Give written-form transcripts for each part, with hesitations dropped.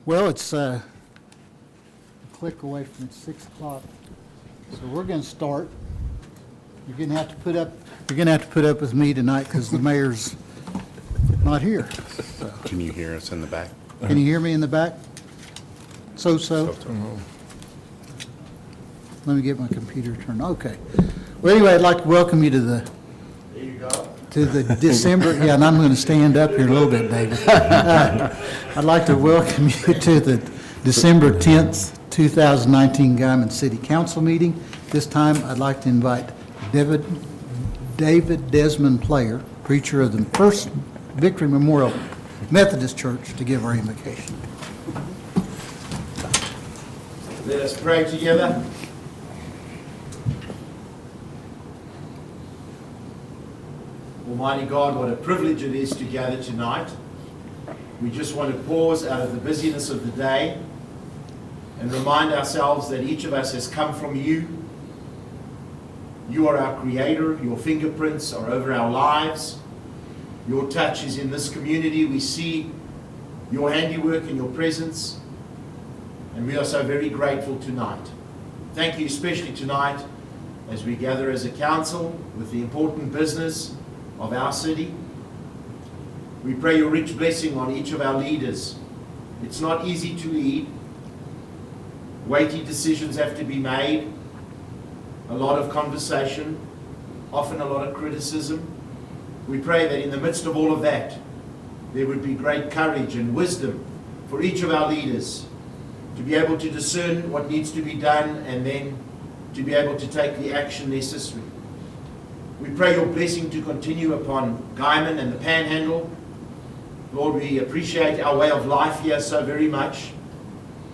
Well, it's a click away from 6 o'clock, so we're going to start. You're going to have to put up. You're going to have to put up with me tonight because the mayor's not here. So. Can you hear us in the back? Can you hear me in the back? So. Let me get my computer turned. Okay. Well, anyway, I'd like to welcome you to the. There you go. To the December, yeah, and I'm going to stand up here a little bit, David. I'd like to welcome you to the December 10th, 2019 Guymon City Council meeting. This time, I'd like to invite David Desmond Player, preacher of the First Victory Memorial Methodist Church, to give our invocation. Let us pray together. Almighty God, what a privilege it is to gather tonight. We just want to pause out of the busyness of the day and remind ourselves that each of us has come from you. You are our creator. Your fingerprints are over our lives. Your touch is in this community. We see your handiwork and your presence, and we are so very grateful tonight. Thank you especially tonight as we gather as a council with the important business of our city. We pray your rich blessing on each of our leaders. It's not easy to lead. Weighty decisions have to be made. A lot of conversation, often a lot of criticism. We pray that in the midst of all of that, there would be great courage and wisdom for each of our leaders to be able to discern what needs to be done and then to be able to take the action necessary. We pray your blessing to continue upon Guymon and the Panhandle. Lord, we appreciate our way of life here so very much.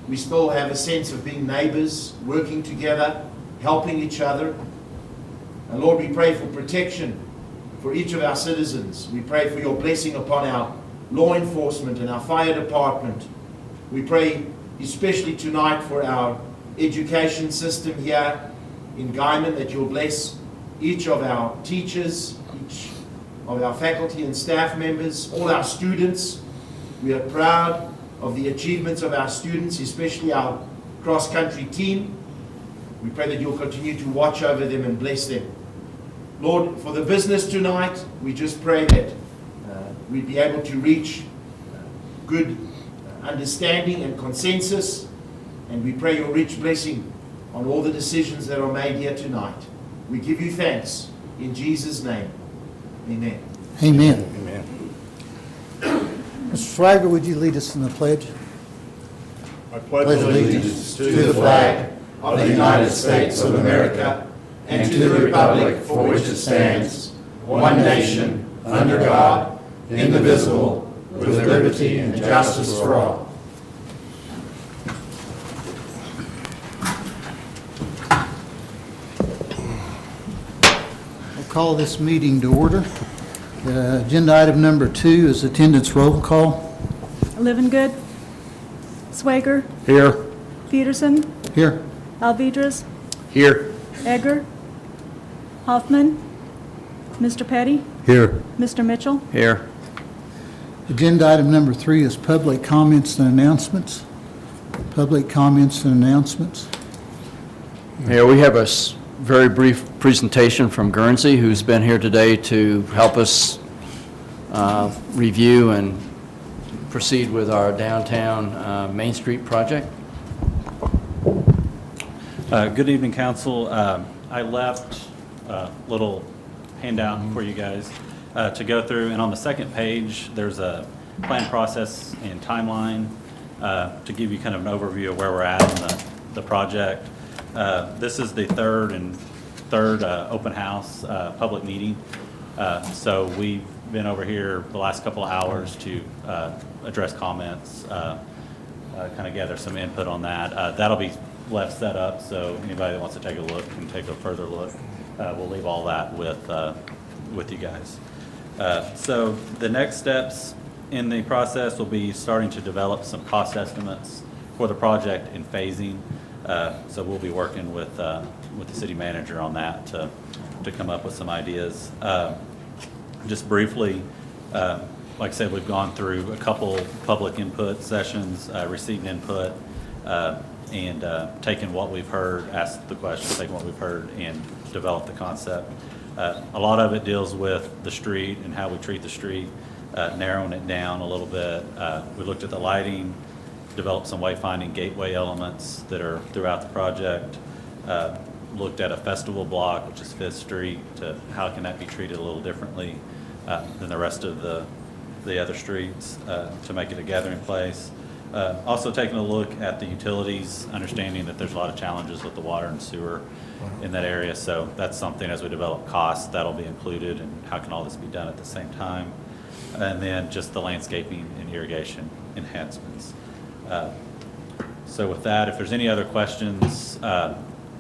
We still have a sense of being neighbors, working together, helping each other. And Lord, we pray for protection for each of our citizens. We pray for your blessing upon our law enforcement and our fire department. We pray especially tonight for our education system here in Guymon, that you'll bless each of our teachers, each of our faculty and staff members, all our students. We are proud of the achievements of our students, especially our cross-country team. We pray that you'll continue to watch over them and bless them. Lord, for the business tonight, we just pray that we'd be able to reach good understanding and consensus, and we pray your rich blessing on all the decisions that are made here tonight. We give you thanks in Jesus' name. Amen. Amen. Amen. Mr. Swagger, would you lead us in the pledge? I pledge allegiance to the flag of the United States of America and to the republic for which it stands, one nation, under God, indivisible, with liberty and justice for all. Call this meeting to order. Agenda item number 2 is attendance roll call. Livengood, Swager, Here. Peterson, Here. Alvidrez, Here. Egger, Hoffman, Mr. Petty, Here. Mr. Mitchell. Here. Agenda item number 3 is public comments and announcements. Public comments and announcements. Yeah, we have a very brief presentation from Guernsey, who's been here today to help us review and proceed with our downtown Main Street project. Good evening, Council. I left a little handout for you guys to go through, and on the second page, there's a plan, process, and timeline to give you kind of an overview of where we're at in the project. This is the third open house public meeting. So we've been over here the last couple of hours to address comments, kind of gather some input on that. That'll be left set up, so anybody that wants to take a look can take a further look. We'll leave all that with you guys. So the next steps in the process will be starting to develop some cost estimates for the project in phasing. So we'll be working with the city manager on that to come up with some ideas. Just briefly, Like I said, we've gone through a couple public input sessions, received input, and taken what we've heard, asked the questions, taken what we've heard, and developed the concept. A lot of it deals with the street and how we treat the street, narrowing it down a little bit. We looked at the lighting, developed some wayfinding gateway elements that are throughout the project, looked at a festival block, which is Fifth Street, to how can that be treated a little differently than the rest of the other streets to make it a gathering place. Also taking a look at the utilities, understanding that there's a lot of challenges with the water and sewer in that area. So that's something as we develop costs, that'll be included, and how can all this be done at the same time. And then just the landscaping and irrigation enhancements. So with that, if there's any other questions,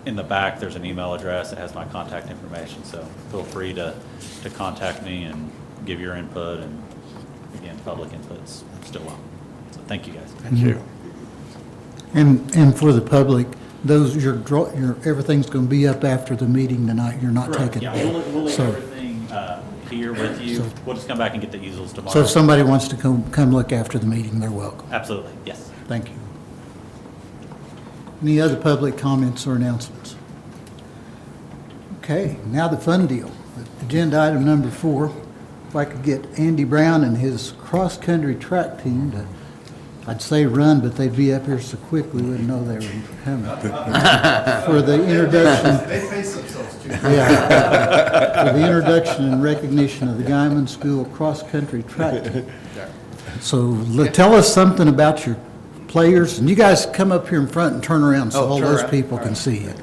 in the back, there's an email address that has my contact information. So feel free to contact me and give your input. And again, public input's still on. So thank you guys. Thank you. And for the public, those, everything's going to be up after the meeting tonight. You're not Correct. taking. Yeah, we'll leave So- everything here with you. We'll just come back and get the easels tomorrow. So if somebody wants to come look after the meeting, they're welcome. Absolutely, yes. Thank you. Any other public comments or announcements? Okay, now the fun deal. Agenda item number 4. If I could get Andy Brown and his cross-country track team to, I'd say run, but they'd be up here so quick we wouldn't know they were coming. For the introduction. They face themselves too. Yeah. For the introduction and recognition of the Guymon School cross-country track team. So tell us something about your players, and you guys come up here in front and turn around so Oh, all turn those around. people can see you.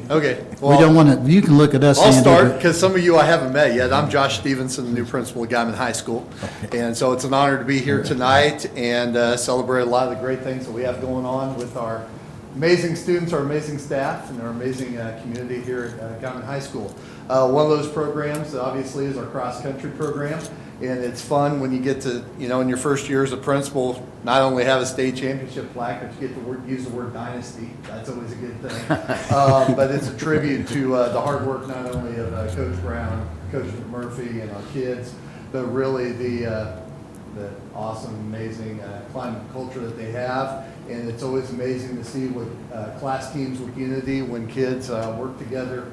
Okay. We don't want to, you can look at us, I'll Andy, start, but- because some of you I haven't met yet. I'm Josh Stevenson, the new principal at Guymon High School. And so it's an honor to be here tonight and celebrate a lot of the great things that we have going on with our amazing students, our amazing staff, and our amazing community here at Guymon High School. One of those programs, obviously, is our cross-country program. And it's fun when you get to, in your first year as a principal, not only have a state championship plaque, but you get to use the word dynasty. That's always a good thing. But it's a tribute to the hard work not only of Coach Brown, Coach Murphy, and our kids, but really the awesome, amazing climate culture that they have. And it's always amazing to see what class teams with unity when kids work together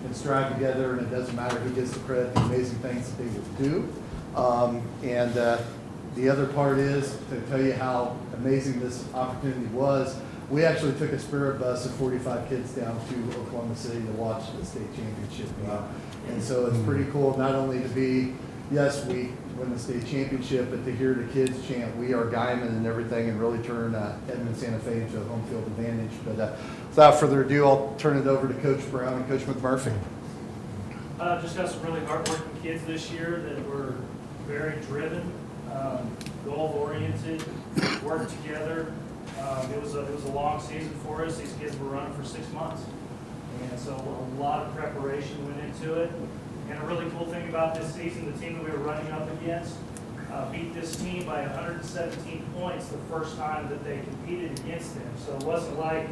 and strive together, and it doesn't matter who gets the credit, the amazing things that they will do. The other part is to tell you how amazing this opportunity was. We actually took a spirit bus of 45 kids down to Oklahoma City to watch the state championship game. And so it's pretty cool not only to be, yes, we win the state championship, but to hear the kids chant, "We are Guymon" and everything, and really turn Edmond Santa Fe into a home field advantage. But without further ado, I'll turn it over to Coach Brown and Coach McMurphy. Just got some really hardworking kids this year that were very driven, goal-oriented, worked together. It was a long season for us. These kids were running for 6 months. And so a lot of preparation went into it. And a really cool thing about this season, the team that we were running up against beat this team by 117 points the first time that they competed against them. So it wasn't like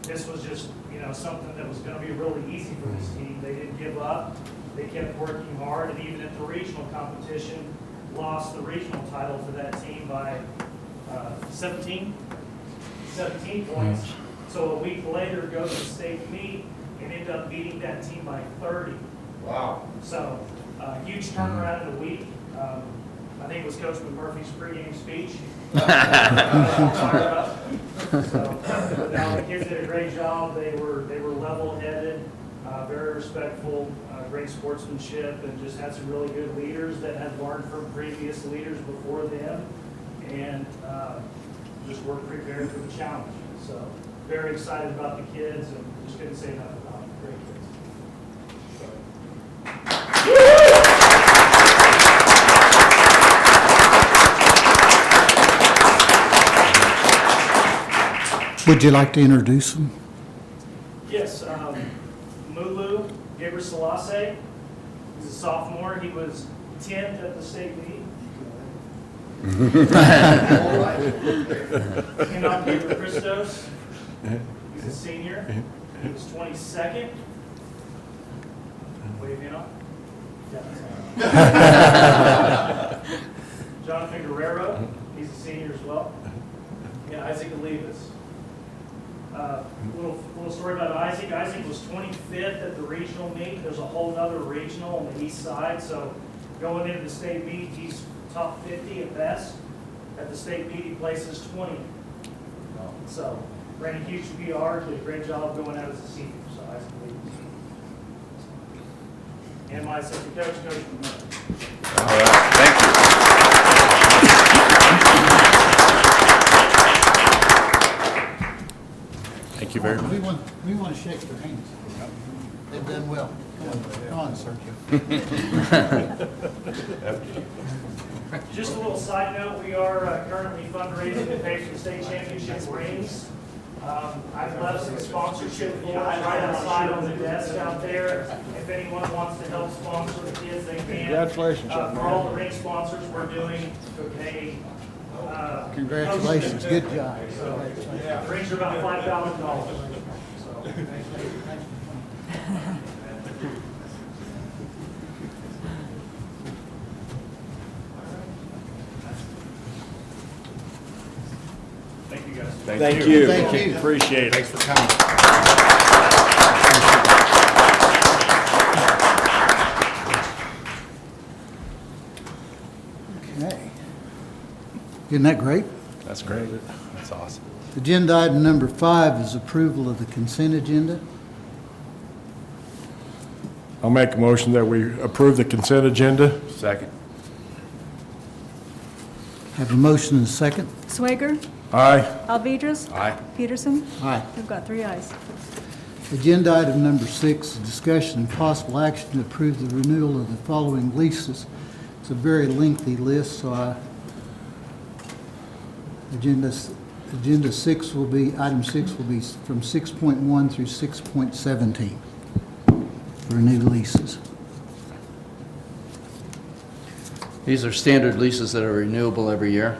this was just, something that was going to be really easy for this team. They didn't give up. They kept working hard, and even at the regional competition, lost the regional title for that team by 17 points. So a week later, go to the state meet and end up beating that team by 30. Wow. So huge turnaround in a week. I think it was Coach McMurphy's pregame speech. Fired up. So, now the kids did a great job. They were level-headed, very respectful, great sportsmanship, and just had some really good leaders that had learned from previous leaders before them, and just were prepared for the challenge. So very excited about the kids, and just couldn't say enough about them. Great kids. Would you like to introduce them? Yes, Mulu Gebrselassie, he's a sophomore. He was 10th at the state meet. Kenan Christos, he's a senior. He was 22nd. Wave in on. Jonathan Guerrero, he's a senior as well. And Isaac Olivas. Little story about Isaac. Isaac was 25th at the regional meet. There's a whole other regional on the east side. So going into the state meet, he's top 50 at best. At the state meet, he places 20. So ran a huge PR, did a great job going out as a senior. So Isaac Olivas. And my assistant coach, Coach Guymon. All right, thank you. Thank you very much. We want to shake their hands. They've done well. Come on, sir. Just a little side note, we are currently fundraising to pay for the state championship rings. I've left some sponsorship forms right outside on the desk out there. If anyone wants to help sponsor the kids, they can. Congratulations. For all the ring sponsors, we're doing a Congratulations, good job. the rings are about $5,000. So, thank you guys. Thank you. Thank you. Appreciate it. Thanks for coming. Okay. Isn't that great? That's great. That's awesome. Agenda item number 5 is approval of the consent agenda. I'll make a motion that we approve the consent agenda. Second. Have a motion and a second. Swager, Aye. Alvedras. Aye. Peterson. Aye. We've got 3 ayes. Agenda item number 6 is discussion and possible action to approve the renewal of the following leases. It's a very lengthy list, so Agenda 6 will be, item 6 will be from 6.1 through 6.17 for new leases. These are standard leases that are renewable every year.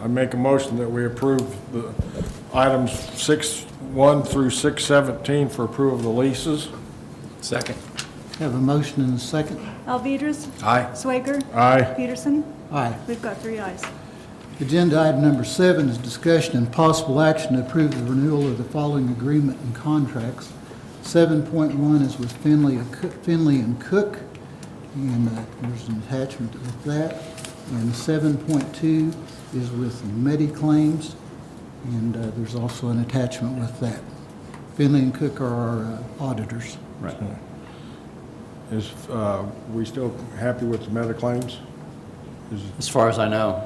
I make a motion that we approve the items 6.1 through 6.17 for approval of the leases. Second. Have a motion and a second. Alvedras. Aye. Swager. Aye. Peterson. Aye. We've got 3 ayes. Agenda item number 7 is discussion and possible action to approve the renewal of the following agreement and contracts. 7.1 is with Finley and Cook, and there's an attachment with that. And 7.2 is with Mediclaims, and there's also an attachment with that. Finley and Cook are our auditors. Right. Is, we still happy with the Mediclaims? As far as I know.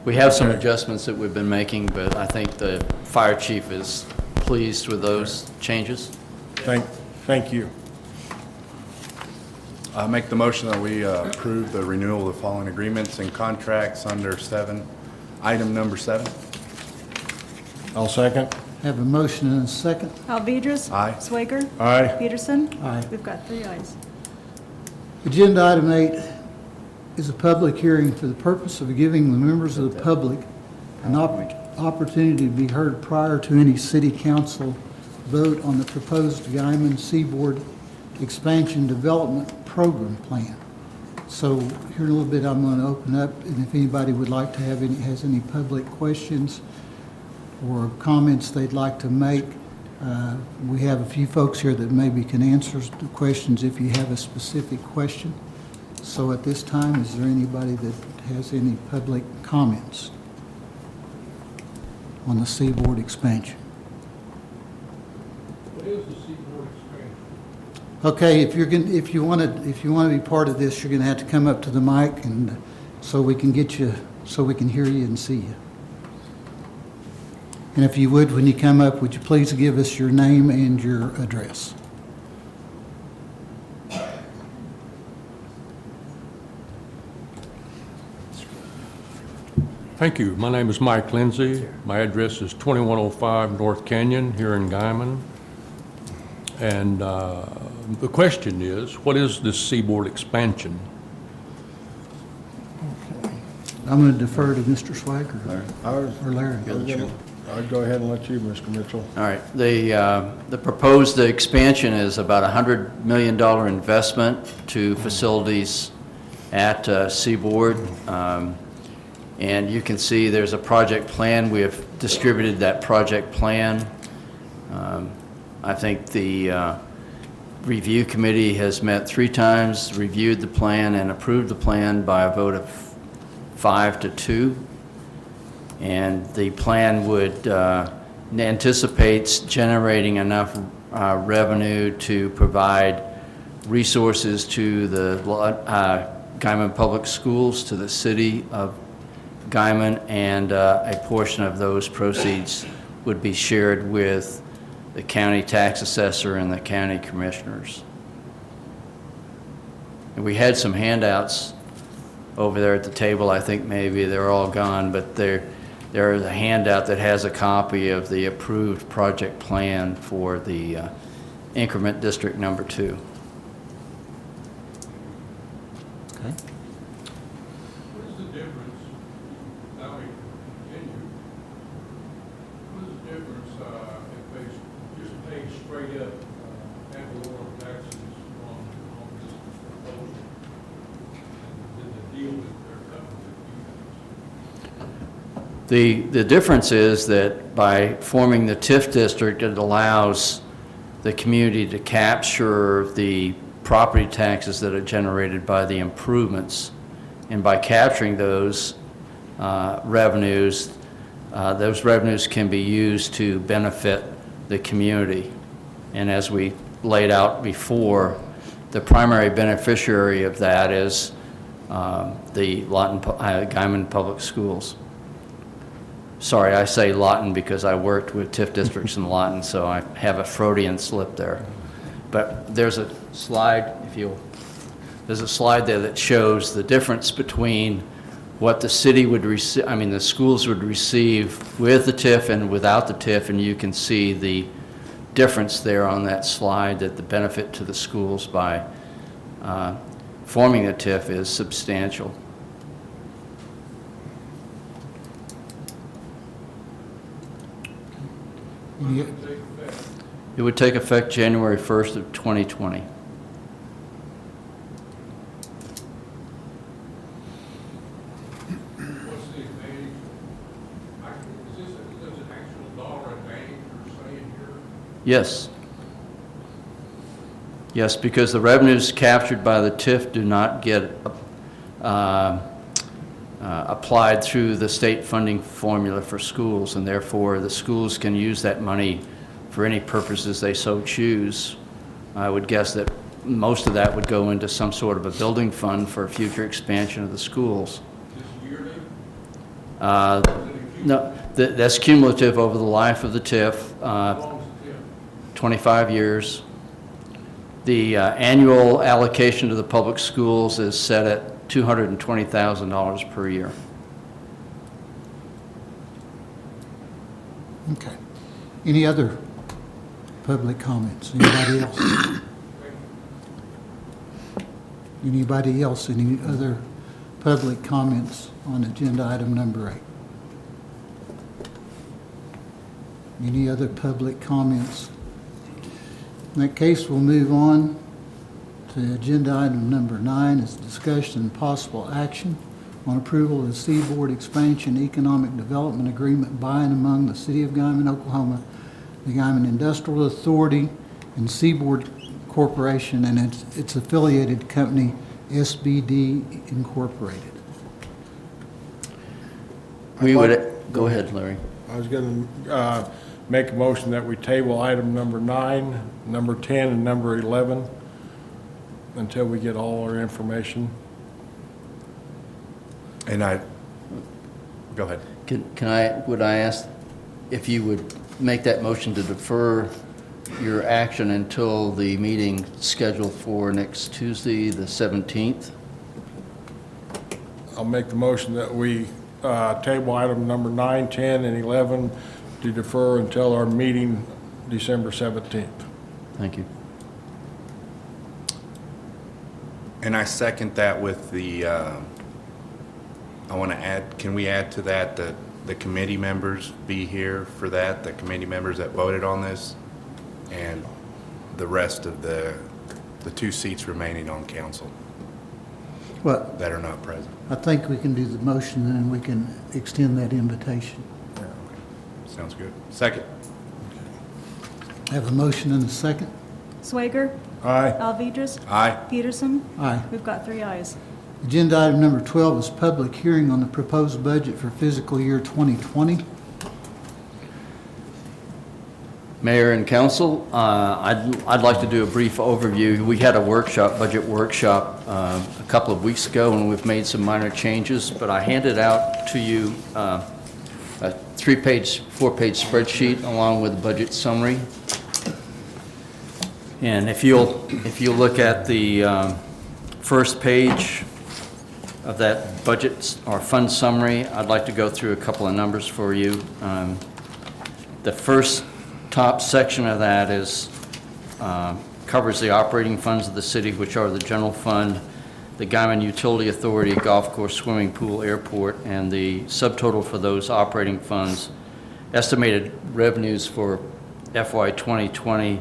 We have some Okay. adjustments that we've been making, but I think the fire chief is pleased with those changes. Thank you. I make the motion that we approve the renewal of the following agreements and contracts under 7, item number 7. I'll second. Have a motion and a second. Alvedras. Aye. Swager. Aye. Peterson. Aye. We've got 3 ayes. Agenda item 8 is a public hearing for the purpose of giving the members of the public an opportunity to be heard prior to any city council vote on the proposed Guymon Seaboard Expansion Development Program Plan. So here in a little bit, I'm going to open up, and if anybody would like to have has any public questions or comments they'd like to make, we have a few folks here that maybe can answer the questions if you have a specific question. So at this time, is there anybody that has any public comments on the seaboard expansion? What is the seaboard expansion? Okay, if you want to be part of this, you're going to have to come up to the mic, and so we can get you, so we can hear you and see you. And if you would, when you come up, would you please give us your name and your address? Thank you. My name is Mike Lindsay. My address is 2105 North Canyon here in Guymon. And the question is, what is this seaboard expansion? I'm going to defer to Mr. Swager or Larry. I'll go ahead and let you, Mr. Mitchell. All right. The proposed expansion is about a $100 million investment to facilities at Seaboard. And you can see there's a project plan. We have distributed that project plan. I think the review committee has met 3 times, reviewed the plan, and approved the plan by a vote of 5-2. And the plan would anticipates generating enough revenue to provide resources to the Guymon Public Schools, to the city of Guymon, and a portion of those proceeds would be shared with the county tax assessor and the county commissioners. And we had some handouts over there at the table. I think maybe they're all gone, but there is a handout that has a copy of the approved project plan for the increment district number 2. Okay. What is the difference, now we continue, what is the difference if they just paid straight up ad valorem taxes on this proposal? And did the deal with their company with you guys? The difference is that by forming the TIF district, it allows the community to capture the property taxes that are generated by the improvements. And by capturing those revenues can be used to benefit the community. And as we laid out before, the primary beneficiary of that is the Guymon Public Schools. Sorry, I say Lawton because I worked with TIF districts in Lawton, so I have a Freudian slip there. But there's a slide, there's a slide there that shows the difference between what the city would receive, the schools would receive with the TIF and without the TIF, and you can see the difference there on that slide, that the benefit to the schools by forming the TIF is substantial. Any- It would take effect January 1st of 2020. What's the advantage? Is this an actual dollar advantage you're saying here? Yes. Yes, because the revenues captured by the TIF do not get applied through the state funding formula for schools, and therefore the schools can use that money for any purposes they so choose. I would guess that most of that would go into some sort of a building fund for future expansion of the schools. This yearly? No, that's cumulative over the life of the TIF, How long is the TIF? 25 years. The annual allocation to the public schools is set at $220,000 per year. Okay. Any other public comments? Anybody else? Anybody else? Any other public comments on agenda item number 8? Any other public comments? In that case, we'll move on to agenda item number 9, is discussion and possible action on approval of the Seaboard Expansion Economic Development Agreement by and among the City of Guymon, Oklahoma, the Guymon Industrial Authority, and Seaboard Corporation and its affiliated company, SBD Incorporated. We would, go ahead, Larry. I was going to make a motion that we table item number 9, number 10, and number 11 until we get all our information. And go ahead. Would I ask if you would make that motion to defer your action until the meeting scheduled for next Tuesday, the 17th? I'll make the motion that we table item number 9, 10, and 11 to defer until our meeting December 17th. Thank you. And I second that with the, I want to add, can we add to that the committee members be here for that, the committee members that voted on this, and the rest of the 2 seats remaining on council? Well, that are not present. I think we can do the motion and then we can extend that invitation. Sounds good. Second. Have a motion and a second? Swager, Aye. Alvedras, Aye. Peterson. Aye. We've got 3 ayes. Agenda item number 12 is public hearing on the proposed budget for fiscal year 2020. Mayor and council, I'd like to do a brief overview. We had a workshop, budget workshop, a couple of weeks ago, and we've made some minor changes, but I handed out to you a 3-page, 4-page spreadsheet along with a budget summary. And if you'll look at the first page of that budget or fund summary, I'd like to go through a couple of numbers for you. The first top section of that is covers the operating funds of the city, which are the general fund, the Guymon Utility Authority, golf course, swimming pool, airport, and the subtotal for those operating funds. Estimated revenues for FY 2020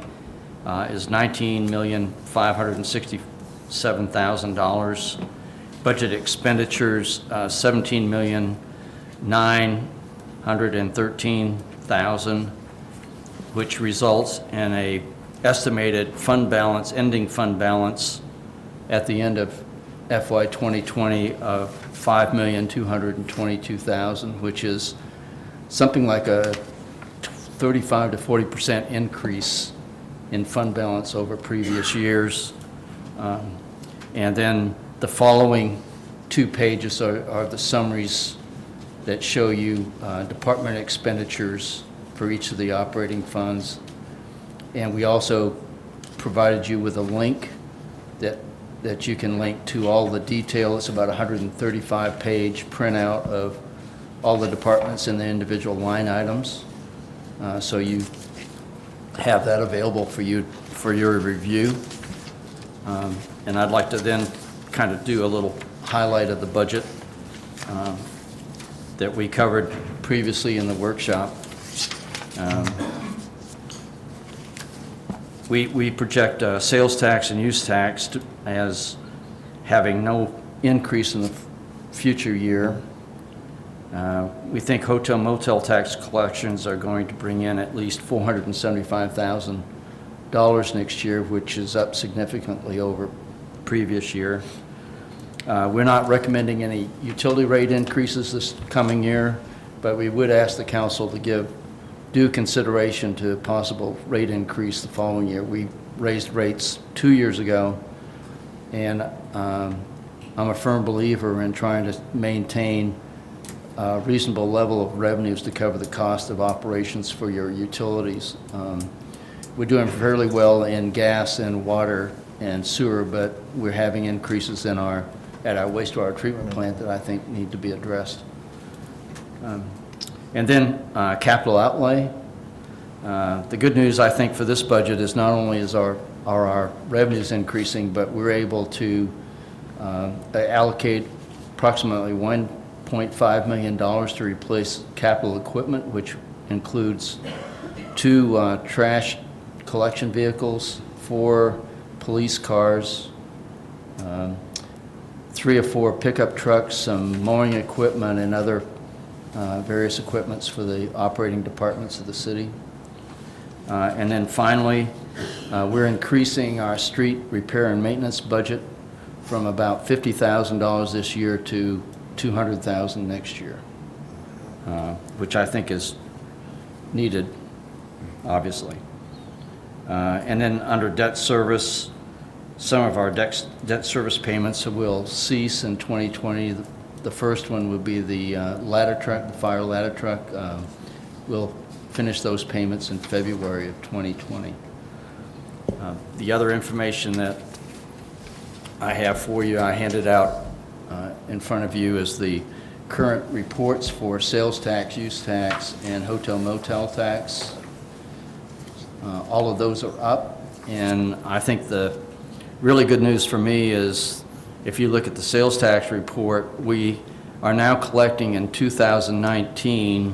is $19,567,000. Budget expenditures, $17,913,000, which results in a estimated fund balance, ending fund balance at the end of FY 2020 of $5,222,000, which is something like a 35 to 40% increase in fund balance over previous years. And then the following 2 pages are the summaries that show you department expenditures for each of the operating funds. And we also provided you with a link that you can link to all the detail. It's about a 135-page printout of all the departments and the individual line items. So you have that available for you for your review. And I'd like to then kind of do a little highlight of the budget that we covered previously in the workshop. We project sales tax and use tax as having no increase in the future year. We think hotel motel tax collections are going to bring in at least $475,000 next year, which is up significantly over previous year. We're not recommending any utility rate increases this coming year, but we would ask the council to give due consideration to a possible rate increase the following year. We raised rates 2 years ago, and I'm a firm believer in trying to maintain a reasonable level of revenues to cover the cost of operations for your utilities. We're doing fairly well in gas and water and sewer, but we're having increases at our wastewater treatment plant that I think need to be addressed. And then capital outlay. The good news, I think, for this budget is not only are our revenues increasing, but we're able to allocate approximately $1.5 million to replace capital equipment, which includes 2 trash collection vehicles, 4 police cars, 3 or 4 pickup trucks, some mowing equipment, and other various equipments for the operating departments of the city. And then finally, we're increasing our street repair and maintenance budget from about $50,000 this year to $200,000 next year, which I think is needed, obviously. And then under debt service, some of our debt service payments will cease in 2020. The first one would be the ladder truck, the fire ladder truck. We'll finish those payments in February of 2020. The other information that I have for you, I handed out in front of you, is the current reports for sales tax, use tax, and hotel motel tax. All of those are up, and I think the really good news for me is if you look at the sales tax report, we are now collecting in 2019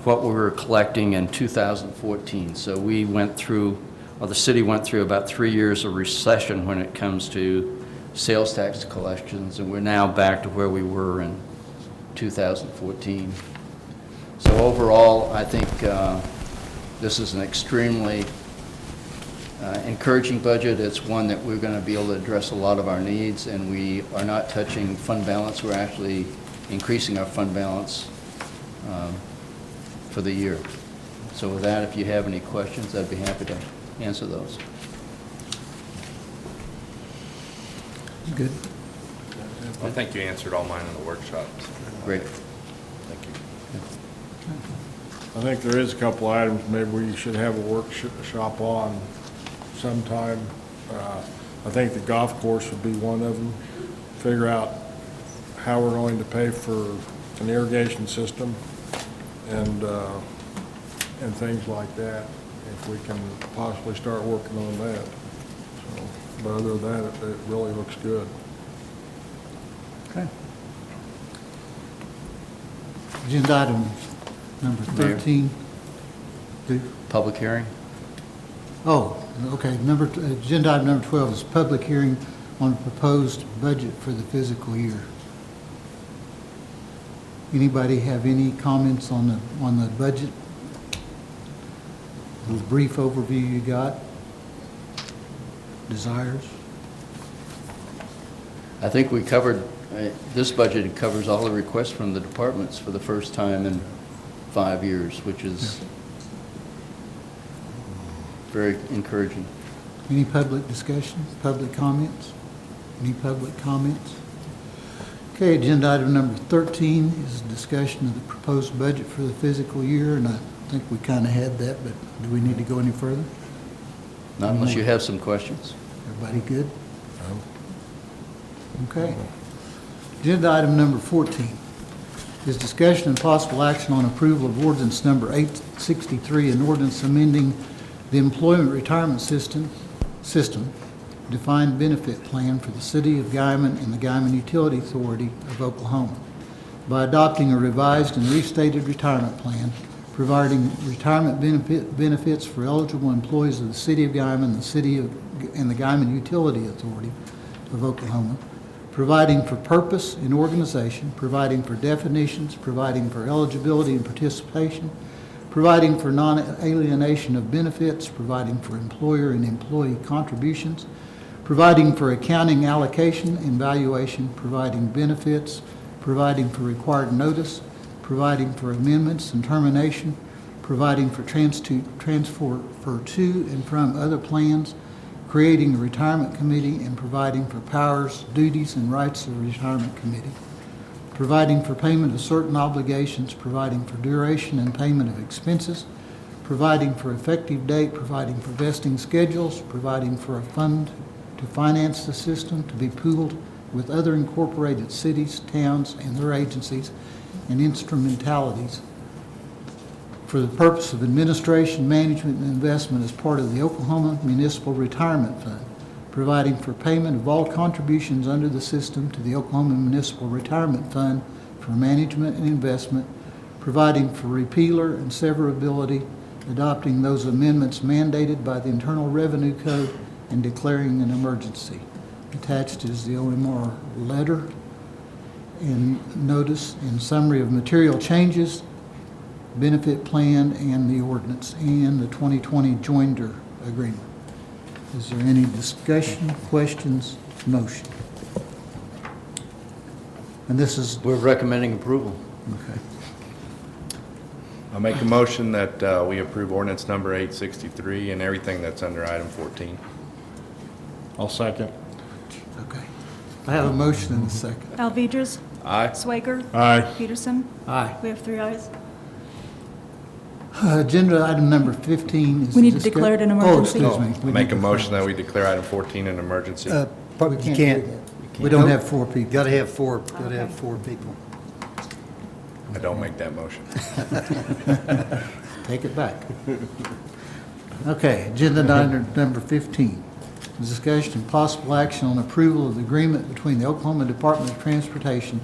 what we were collecting in 2014. So we went through, or the city went through about 3 years of recession when it comes to sales tax collections, and we're now back to where we were in 2014. So overall, I think this is an extremely encouraging budget. It's one that we're going to be able to address a lot of our needs, and we are not touching fund balance. We're actually increasing our fund balance for the year. So with that, if you have any questions, I'd be happy to answer those. Good. I think you answered all mine in the workshop. Great. Thank you. I think there is a couple items maybe we should have a workshop on sometime. I think the golf course would be one of them. Figure out how we're going to pay for an irrigation system and things like that, if we can possibly start working on that. So, but other than that, it really looks good. Okay. Agenda item number 13. Public hearing? Oh, okay. Agenda item number 12 is public hearing on proposed budget for the fiscal year. Anybody have any comments on the budget? The brief overview you got? Desires? I think we covered, this budget covers all the requests from the departments for the first time in 5 years, which is very encouraging. Any public discussion, public comments? Any public comments? Okay, agenda item number 13 is a discussion of the proposed budget for the fiscal year, and I think we kind of had that, but do we need to go any further? Not unless you have some questions. Everybody good? Okay. Agenda item number 14 is discussion and possible action on approval of ordinance number 863, an ordinance amending the employment retirement system defined benefit plan for the city of Guymon and the Guymon Utility Authority of Oklahoma by adopting a revised and restated retirement plan, providing retirement benefits for eligible employees of the city of Guymon, and the Guymon Utility Authority of Oklahoma, providing for purpose and organization, providing for definitions, providing for eligibility and participation, providing for non-alienation of benefits, providing for employer and employee contributions, providing for accounting allocation and valuation, providing benefits, providing for required notice, providing for amendments and termination, providing for transfer to and from other plans, creating a retirement committee, and providing for powers, duties, and rights of the retirement committee, providing for payment of certain obligations, providing for duration and payment of expenses, providing for effective date, providing for vesting schedules, providing for a fund to finance the system to be pooled with other incorporated cities, towns, and their agencies and instrumentalities for the purpose of administration, management, and investment as part of the Oklahoma Municipal Retirement Fund, providing for payment of all contributions under the system to the Oklahoma Municipal Retirement Fund for management and investment, providing for repealer and severability, adopting those amendments mandated by the Internal Revenue Code, and declaring an emergency. Attached is the OMR letter and notice and summary of material changes, benefit plan, and the ordinance, and the 2020 joinder agreement. Is there any discussion, questions, motion? And this is, We're recommending approval. okay. I'll make a motion that we approve ordinance number 863 and everything that's under item 14. I'll second. Okay. I have a motion and a second. Alvedras. Aye. Swager. Aye. Peterson. Aye. We have 3 ayes. Agenda item number 15 is... We need to declare it an emergency. Oh, excuse me. We Make need a to- motion that we declare item 14 an emergency. We You can't can't. do that. We don't have 4 people. Gotta have four people. I don't make that motion. Take it back. Okay, agenda item number 15. Discussion and possible action on approval of the agreement between the Oklahoma Department of Transportation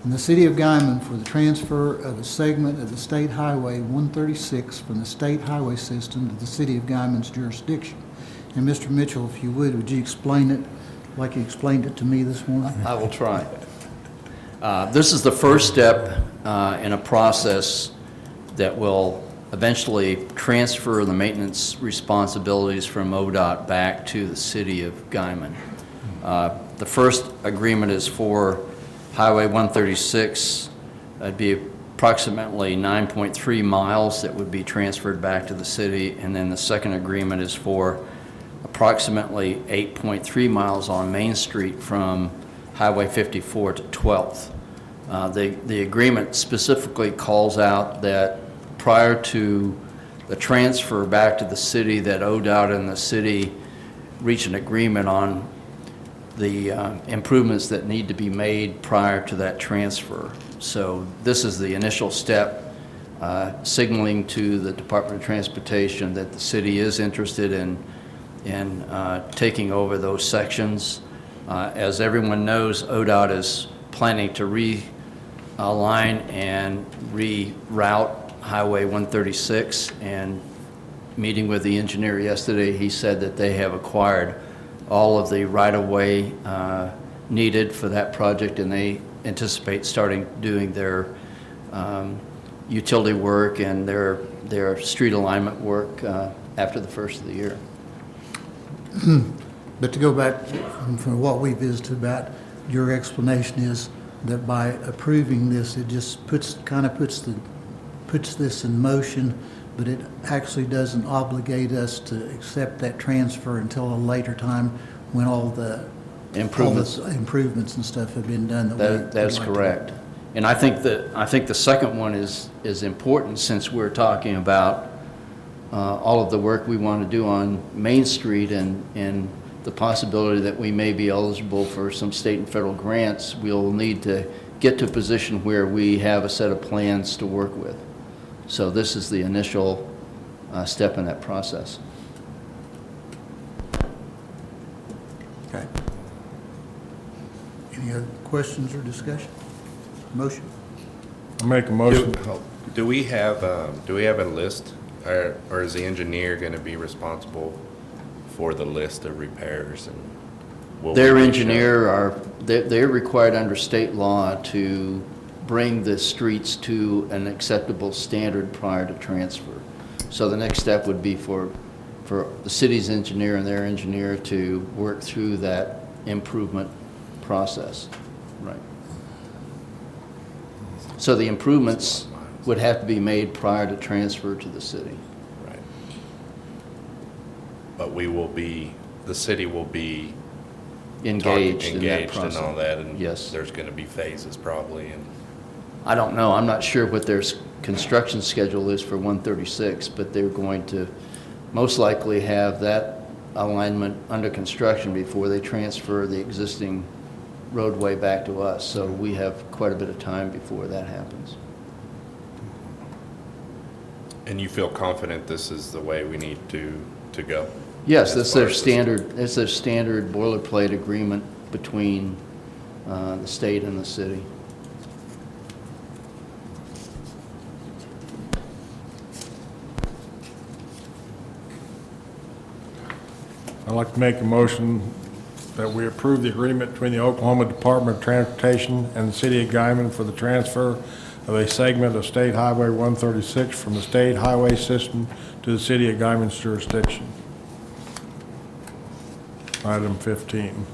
and the City of Guymon for the transfer of a segment of the State Highway 136 from the state highway system to the City of Guymon's jurisdiction. And Mr. Mitchell, if you would you explain it like you explained it to me this morning? I will try. This is the first step in a process that will eventually transfer the maintenance responsibilities from ODOT back to the city of Guymon. The first agreement is for Highway 136. That'd be approximately 9.3 miles that would be transferred back to the city. And then the second agreement is for approximately 8.3 miles on Main Street from Highway 54 to 12th. The agreement specifically calls out that prior to the transfer back to the city, that ODOT and the city reach an agreement on the improvements that need to be made prior to that transfer. So this is the initial step, signaling to the Department of Transportation that the city is interested in taking over those sections. As everyone knows, ODOT is planning to realign and reroute Highway 136, and meeting with the engineer yesterday, he said that they have acquired all of the right-of-way needed for that project, and they anticipate starting doing their utility work and their street alignment work after the first of the year. But to go back from what we visited about, your explanation is that by approving this, it just puts this in motion, but it actually doesn't obligate us to accept that transfer until a later time when all the Improvements. improvements and stuff have been done. That's correct. And I think the second one is important, since we're talking about all of the work we want to do on Main Street and the possibility that we may be eligible for some state and federal grants. We'll need to get to a position where we have a set of plans to work with. So this is the initial step in that process. Okay. Any other questions or discussion? Motion? I make a motion. Do we have a list, or is the engineer going to be responsible for the list of repairs? And will Their we make engineer they're required under state law to bring the streets to an acceptable standard prior to transfer. So the next step would be for the city's engineer and their engineer to work through that improvement process. Right. So the improvements would have to be made prior to transfer to the city. Right. But the city will be Engaged in that engaged process. and all that, and Yes. there's going to be phases probably, and I don't know. I'm not sure what their construction schedule is for 136, but they're going to most likely have that alignment under construction before they transfer the existing roadway back to us. So we have quite a bit of time before that happens. And you feel confident this is the way we need to go? Yes, As that's far their as standard, it's their standard boilerplate agreement between the state and the city. I'd like to make a motion that we approve the agreement between the Oklahoma Department of Transportation and the City of Guymon for the transfer of a segment of State Highway 136 from the state highway system to the City of Guymon's jurisdiction. Item 15.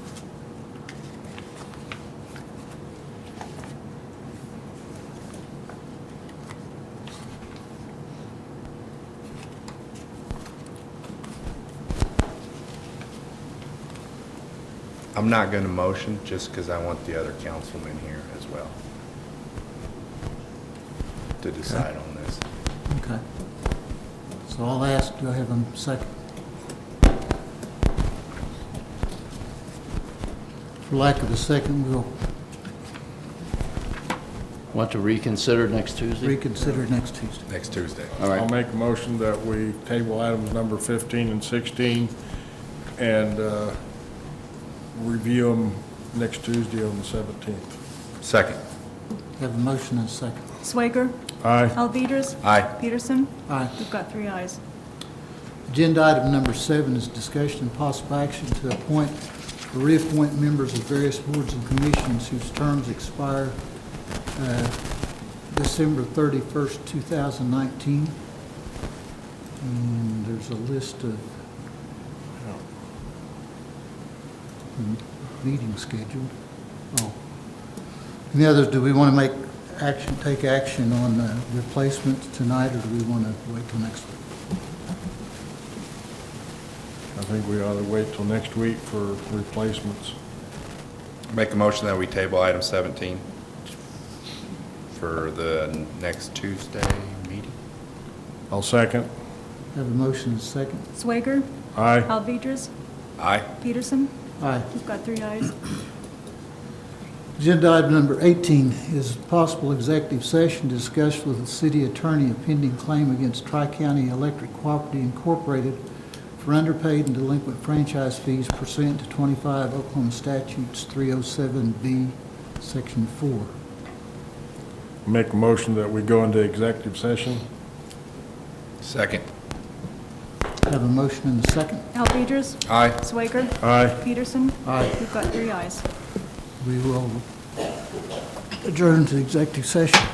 I'm not going to motion just because I want the other councilmen here as well to decide on this. Okay. So I'll ask, do I have a second? For lack of a second, we'll Want to reconsider next Tuesday? reconsider next Tuesday. Next Tuesday. All right. I'll make a motion that we table items number 15 and 16 and review them next Tuesday on the 17th. Second. Have a motion and a second. Swager, Aye. Alvedras, Aye. Peterson. Aye. We've got 3 ayes. Agenda item number 7 is discussion and possible action to appoint to reappoint members of various boards and commissions whose terms expire December 31st, 2019. And there's a list of meetings scheduled. Oh. Any others, do we want to take action on replacements tonight, or do we want to wait till next week? I think we ought to wait till next week for replacements. Make a motion that we table item 17 for the next Tuesday meeting. I'll second. Have a motion and a second. Swager, Aye. Alvedras, Aye. Peterson. Aye. We've got 3 ayes. Agenda item number 18 is possible executive session to discuss with the city attorney a pending claim against Tri-County Electric Cooperative Incorporated for underpaid and delinquent franchise fees pursuant to 25 Oklahoma Statutes 307B, Section 4. Make a motion that we go into executive session. Second. Have a motion and a second. Alvedras, Aye. Swager, Aye. Peterson. Aye. We've got 3 ayes. We will adjourn to executive session.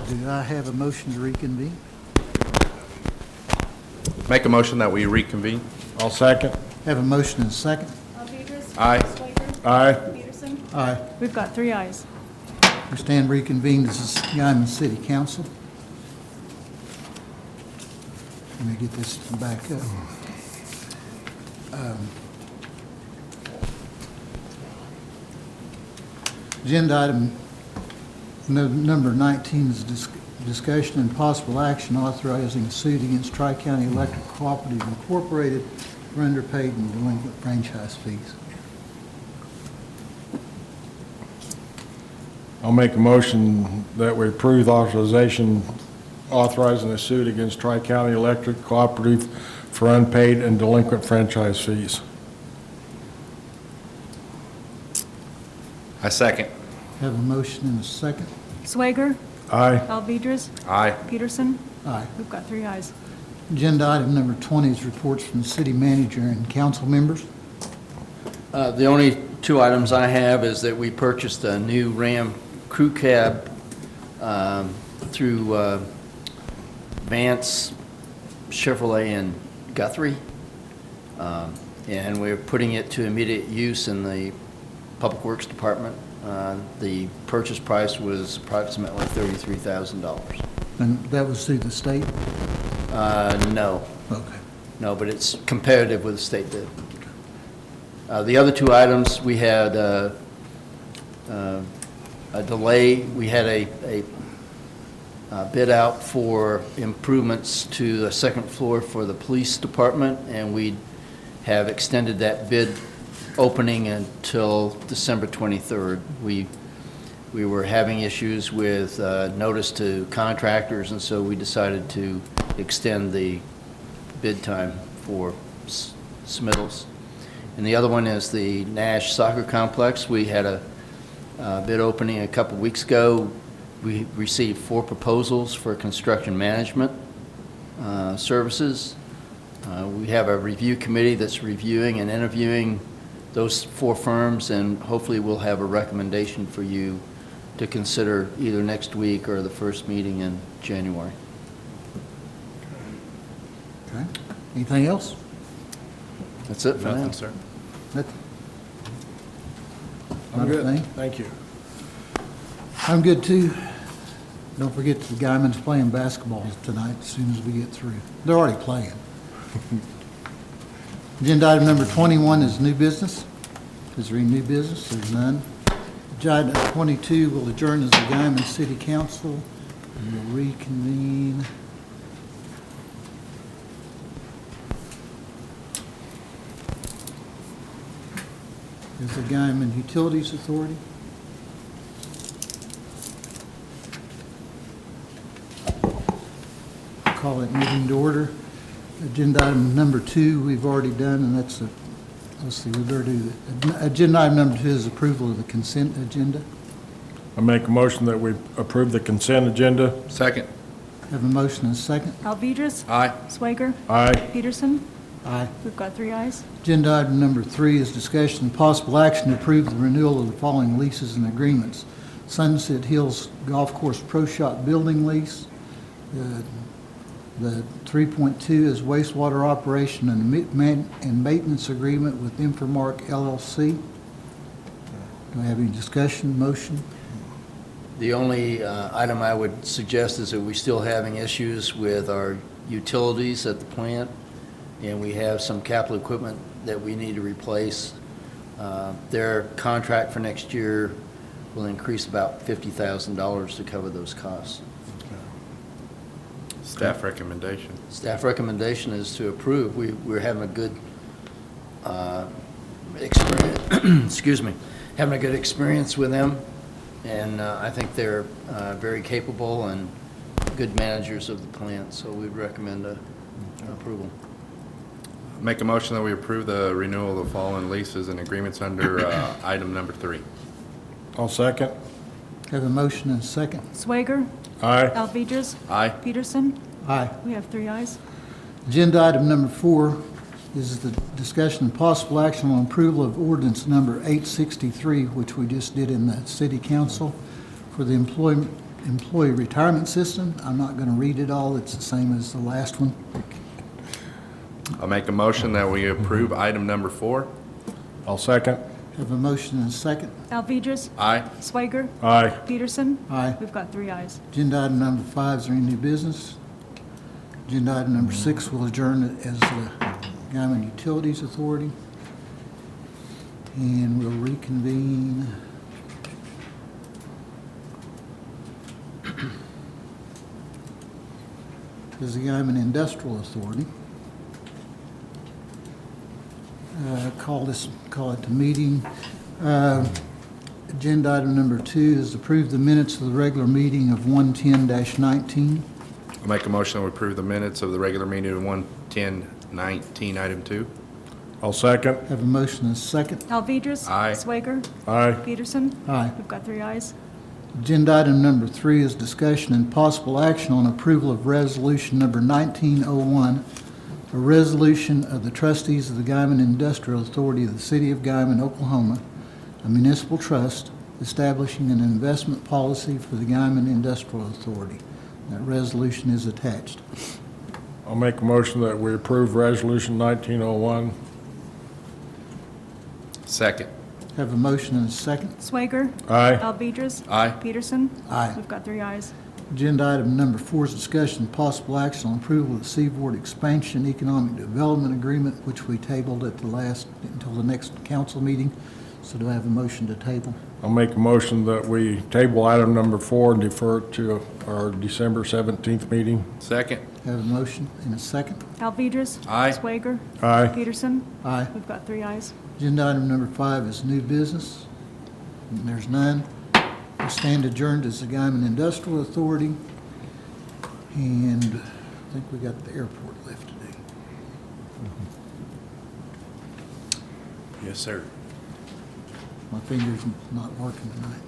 Do I have a motion to reconvene? Make a motion that we reconvene. I'll second. Have a motion and a second. Alvedras. Aye. Swager, Aye. Peterson. Aye. We've got 3 ayes. We stand reconvened as the Guymon City Council. Let me get this back up. Agenda item number 19 is discussion and possible action authorizing a suit against Tri-County Electric Cooperative Incorporated for underpaid and delinquent franchise fees. I'll make a motion that we approve authorization authorizing a suit against Tri-County Electric Cooperative for unpaid and delinquent franchise fees. I second. Have a motion and a second. Swager, Aye. Alvedras, Aye. Peterson. Aye. We've got 3 ayes. Agenda item number 20 is reports from the city manager and council members. The only 2 items I have is that we purchased a new Ram crew cab through Vance Chevrolet in Guthrie, and we're putting it to immediate use in the Public Works Department. The purchase price was approximately $33,000. And that was through the state? No. Okay. No, but it's competitive with the state bid. The other 2 items, we had a delay. We had a bid out for improvements to the second floor for the police department, and we have extended that bid opening until December 23rd. We were having issues with notice to contractors, and so we decided to extend the bid time for submittals. And the other one is the Nash Soccer Complex. We had a bid opening a couple weeks ago. We received 4 proposals for construction management services. We have a review committee that's reviewing and interviewing those 4 firms, and hopefully we'll have a recommendation for you to consider either next week or the first meeting in January. Okay. Anything else? That's it for now. Nothing, sir. Nothing? I'm Not a good. thing? Thank you. I'm good too. Don't forget the Guymon's playing basketball tonight as soon as we get through. They're already playing. Agenda item number 21 is new business. Is there any new business? There's none. Agenda item 22 will adjourn as the Guymon City Council We'll reconvene. Is the Guymon Utilities Authority. Call it meeting to order. Agenda item number 2, we've already done, and that's let's see, we better do that. Agenda item number 2 is approval of the consent agenda. I make a motion that we approve the consent agenda. Second. Have a motion and a second. Alvedras. Aye. Swager. Aye. Peterson. Aye. We've got 3 ayes. Agenda item number 3 is discussion and possible action to approve the renewal of the following leases and agreements. Sunset Hills Golf Course Pro Shop building lease. The 3.2 is wastewater operation and maintenance agreement with Infomark LLC. Do I have any discussion, motion? The only item I would suggest is that we're still having issues with our utilities at the plant, and we have some capital equipment that we need to replace. Their contract for next year will increase about $50,000 to cover those costs. Staff recommendation. Staff recommendation is to approve. We're having a good experience, excuse me, having a good experience with them, and I think they're very capable and good managers of the plant, so we'd recommend approval. Make a motion that we approve the renewal of the following leases and agreements under item number 3. I'll second. Have a motion and a second. Swager. Aye. Alvedras. Aye. Peterson. Aye. We have 3 ayes. Agenda item number 4 is the discussion and possible action on approval of ordinance number 863, which we just did in the city council for the employee retirement system. I'm not going to read it all. It's the same as the last one. I'll make a motion that we approve item number 4. I'll second. Have a motion and a second. Alvedras. Aye. Swager. Aye. Peterson. Aye. We've got 3 ayes. Agenda item number 5 is there any new business? Agenda item number 6 will adjourn as the Guymon Utilities Authority. And we'll reconvene. As the Guymon Industrial Authority. Call it the meeting. Agenda item number 2 is approve the minutes of the regular meeting of 110-19. I'll make a motion that we approve the minutes of the regular meeting of 110-19, item 2. I'll second. Have a motion and a second. Alvedras. Aye. Swager. Aye. Peterson. Aye. We've got 3 ayes. Agenda item number 3 is discussion and possible action on approval of resolution number 1901, a resolution of the trustees of the Guymon Industrial Authority of the City of Guymon, Oklahoma, a municipal trust establishing an investment policy for the Guymon Industrial Authority. That resolution is attached. I'll make a motion that we approve resolution 1901. Second. Have a motion and a second. Swager. Aye. Alvedras. Aye. Peterson. Aye. We've got 3 ayes. Agenda item number 4 is discussion and possible action on approval of the Seaboard Expansion Economic Development Agreement, which we tabled at until the next council meeting. So do I have a motion to table? I'll make a motion that we table item number 4 and defer it to our December 17th meeting. Second. Have a motion and a second. Alvedras. Aye. Swager. Aye. Peterson. Aye. We've got 3 ayes. Agenda item number 5 is new business. And there's none. We stand adjourned as the Guymon Industrial Authority. And I think we got the airport left today. Yes, sir. My finger's not working tonight.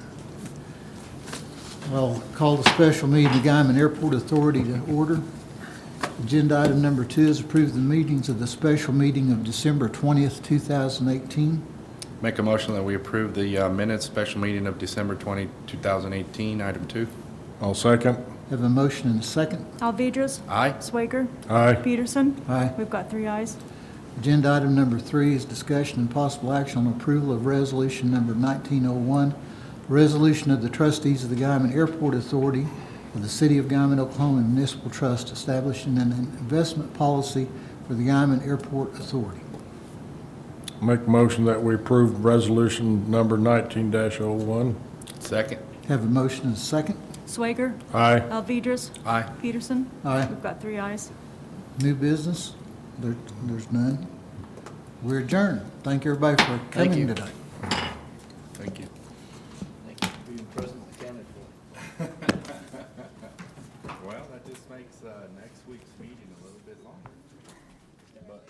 I'll call the special meeting of the Guymon Airport Authority to order. Agenda item number 2 is approve the meetings of the special meeting of December 20th, 2018. Make a motion that we approve the minutes special meeting of December 20, 2018, item 2. I'll second. Have a motion and a second. Alvedras. Aye. Swager. Aye. Peterson. Aye. We've got 3 ayes. Agenda item number 3 is discussion and possible action on approval of resolution number 1901, resolution of the trustees of the Guymon Airport Authority of the City of Guymon, Oklahoma Municipal Trust establishing an investment policy for the Guymon Airport Authority. Make a motion that we approve resolution number 19-01. Second. Have a motion and a second. Swager, Aye. Alvedras, Aye. Peterson. Aye. We've got 3 ayes. New business? There's none. We're adjourned. Thank everybody for Thank coming you. today. Thank you. Being present and accounted for. Well, that just makes next week's meeting a little bit longer. But